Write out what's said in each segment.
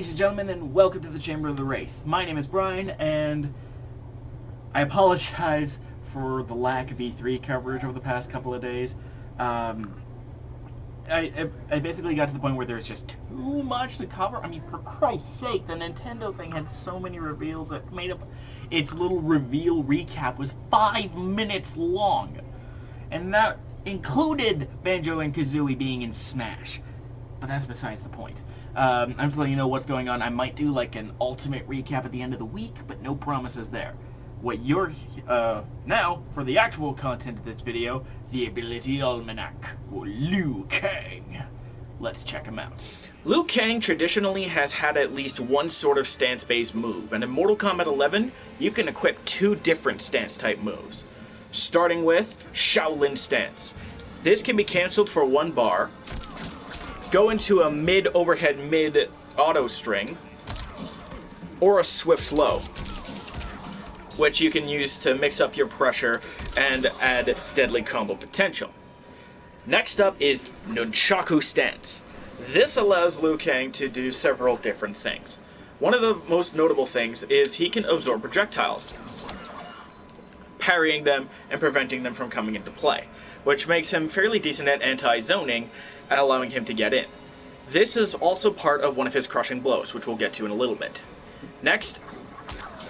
Ladies and gentlemen, and welcome to the Chamber of the Wraith. My name is Brian, and I apologize for the lack of E3 coverage over the past couple of days. I basically got to the point where there's just too much to cover. I mean, for Christ's sake, the Nintendo thing had so many reveals that made up... Its little reveal recap was 5 minutes long. And that included Banjo and Kazooie being in Smash. But that's besides the point. I'm just letting you know what's going on. I might do like an ultimate recap at the end of the week, but no promises there. What you're, now, for the actual content of this video, the Ability Almanac for Liu Kang. Let's check him out. Liu Kang traditionally has had at least one sort of stance-based move, and in Mortal Kombat 11, you can equip 2 different stance-type moves. Starting with Shaolin Stance. This can be cancelled for 1 bar, go into a mid-overhead mid-auto string, or a swift low, which you can use to mix up your pressure and add deadly combo potential. Next up is Nunchaku Stance. This allows Liu Kang to do several different things. One of the most notable things is he can absorb projectiles, parrying them and preventing them from coming into play, which makes him fairly decent at anti-zoning and allowing him to get in. This is also part of one of his crushing blows, which we'll get to in a little bit. Next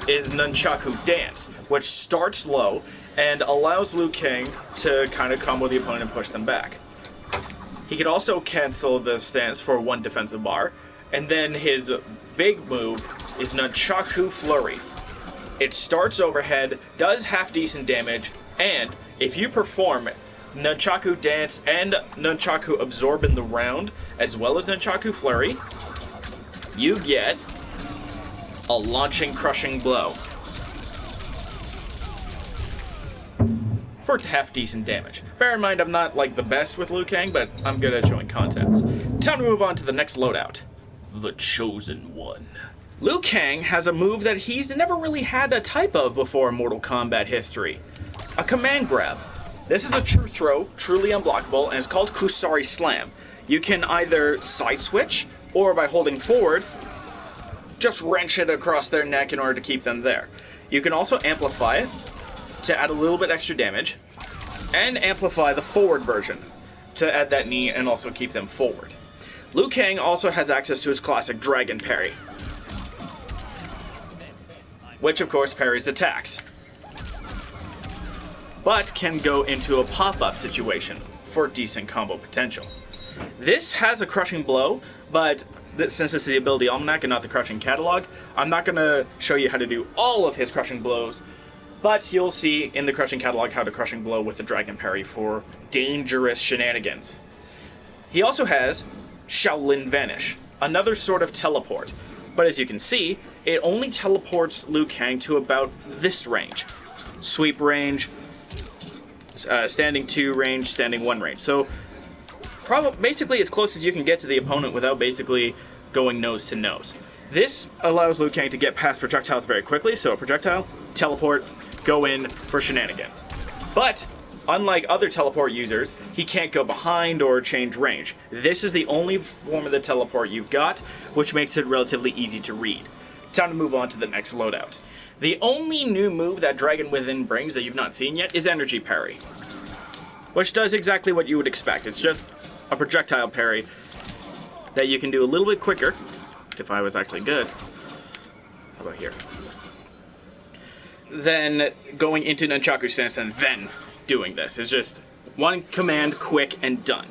is Nunchaku Dance, which starts low and allows Liu Kang to kind of combo the opponent and push them back. He can also cancel the stance for 1 defensive bar, and then his big move is Nunchaku Flurry. It starts overhead, does half-decent damage, and if you perform Nunchaku Dance and Nunchaku Absorb in the round, as well as Nunchaku Flurry, you get a Launching Crushing Blow for half-decent damage. Bear in mind, I'm not, like, the best with Liu Kang, but I'm good at showing concepts. Time to move on to the next loadout. The Chosen One. Liu Kang has a move that he's never really had a type of before in Mortal Kombat history. A Command Grab. This is a true throw, truly unblockable, and it's called Kusari Slam. You can either side switch, or by holding forward, just wrench it across their neck in order to keep them there. You can also amplify it to add a little bit extra damage, and amplify the forward version to add that knee and also keep them forward. Liu Kang also has access to his classic Dragon Parry, which of course parries attacks, but can go into a pop-up situation for decent combo potential. This has a Crushing Blow, but since it's the Ability Almanac and not the Crushing Catalog, I'm not going to show you how to do all of his Crushing Blows, but you'll see in the Crushing Catalog how to Crushing Blow with the Dragon Parry for dangerous shenanigans. He also has Shaolin Vanish, another sort of teleport, but as you can see, it only teleports Liu Kang to about this range. Sweep range, standing 2 range, standing 1 range. So basically as close as you can get to the opponent without basically going nose to nose. This allows Liu Kang to get past projectiles very quickly, so a projectile, teleport, go in for shenanigans. But unlike other teleport users, he can't go behind or change range. This is the only form of the teleport you've got, which makes it relatively easy to read. Time to move on to the next loadout. The only new move that Dragon Within brings that you've not seen yet is Energy Parry, which does exactly what you would expect. It's just a projectile parry that you can do a little bit quicker, if I was actually good. How about here? Then going into Nunchaku Stance and then doing this. It's just one command, quick, and done.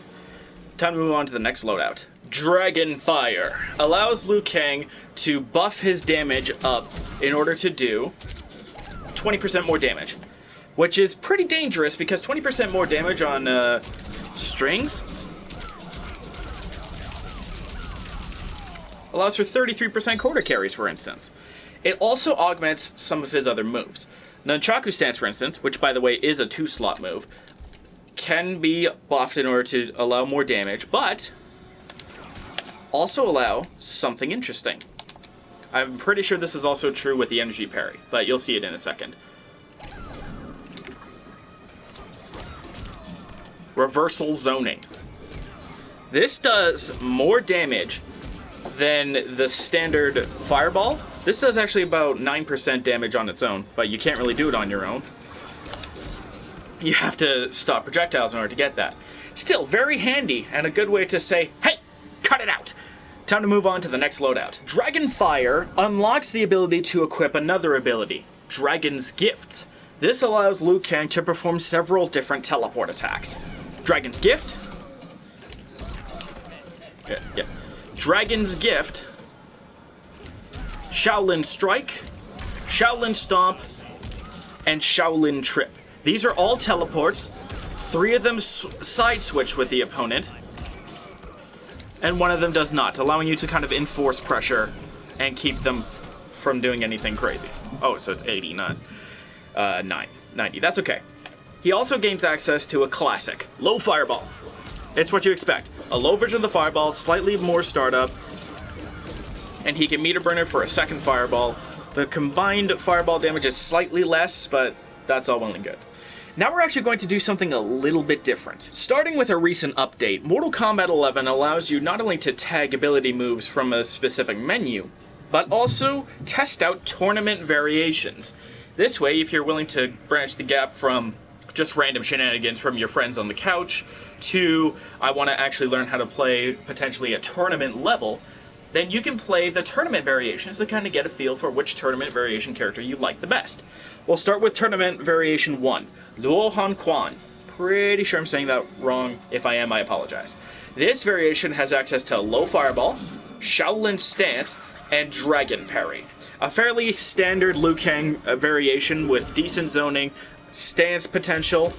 Time to move on to the next loadout. Dragon Fire allows Liu Kang to buff his damage up in order to do 20% more damage, which is pretty dangerous because 20% more damage on strings allows for 33% quarter carries, for instance. It also augments some of his other moves. Nunchaku Stance, for instance, which by the way is a 2-slot move, can be buffed in order to allow more damage, but also allow something interesting. I'm pretty sure this is also true with the Energy Parry, but you'll see it in a second. Reversal Zoning. This does more damage than the standard fireball. This does actually about 9% damage on its own, but you can't really do it on your own. You have to stop projectiles in order to get that. Still, very handy, and a good way to say, hey, cut it out! Time to move on to the next loadout. Dragon Fire unlocks the ability to equip another ability, Dragon's Gift. This allows Liu Kang to perform several different teleport attacks. Dragon's Gift. Yeah. Dragon's Gift. Shaolin Strike. Shaolin Stomp. And Shaolin Trip. These are all teleports. 3 of them side switch with the opponent. And 1 of them does not, allowing you to kind of enforce pressure and keep them from doing anything crazy. Oh, so it's 80, not 90. That's okay. He also gains access to a classic, Low Fireball. It's what you expect. A low version of the Fireball, slightly more startup, and he can meter burn it for a second Fireball. The combined Fireball damage is slightly less, but that's all well and good. Now we're actually going to do something a little bit different. Starting with a recent update, Mortal Kombat 11 allows you not only to tag ability moves from a specific menu, but also test out tournament variations. This way, if you're willing to branch the gap from just random shenanigans from your friends on the couch to I want to actually learn how to play potentially a tournament level, then you can play the tournament variations to kind of get a feel for which tournament variation character you like the best. We'll start with tournament variation 1, Luo Han Quan. Pretty sure I'm saying that wrong. If I am, I apologize. This variation has access to Low Fireball, Shaolin Stance, and Dragon Parry. A fairly standard Liu Kang variation with decent zoning, stance potential,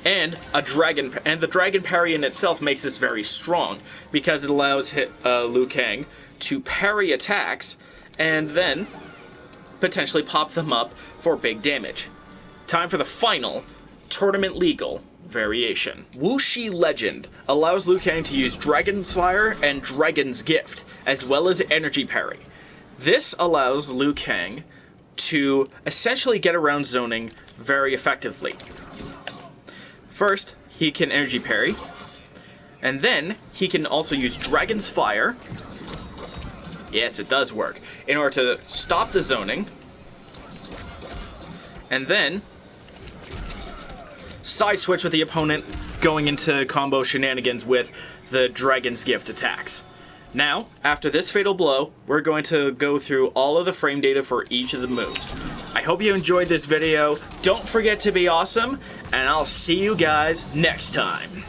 and the Dragon Parry in itself makes this very strong because it allows Liu Kang to parry attacks and then potentially pop them up for big damage. Time for the final tournament legal variation. Wuxi Legend allows Liu Kang to use Dragon Fire and Dragon's Gift, as well as Energy Parry. This allows Liu Kang to essentially get around zoning very effectively. First, he can Energy Parry, and then he can also use Dragon's Fire. Yes, it does work. In order to stop the zoning, and then side switch with the opponent, going into combo shenanigans with the Dragon's Gift attacks. Now, after this fatal blow, we're going to go through all of the frame data for each of the moves. I hope you enjoyed this video. Don't forget to be awesome, and I'll see you guys next time.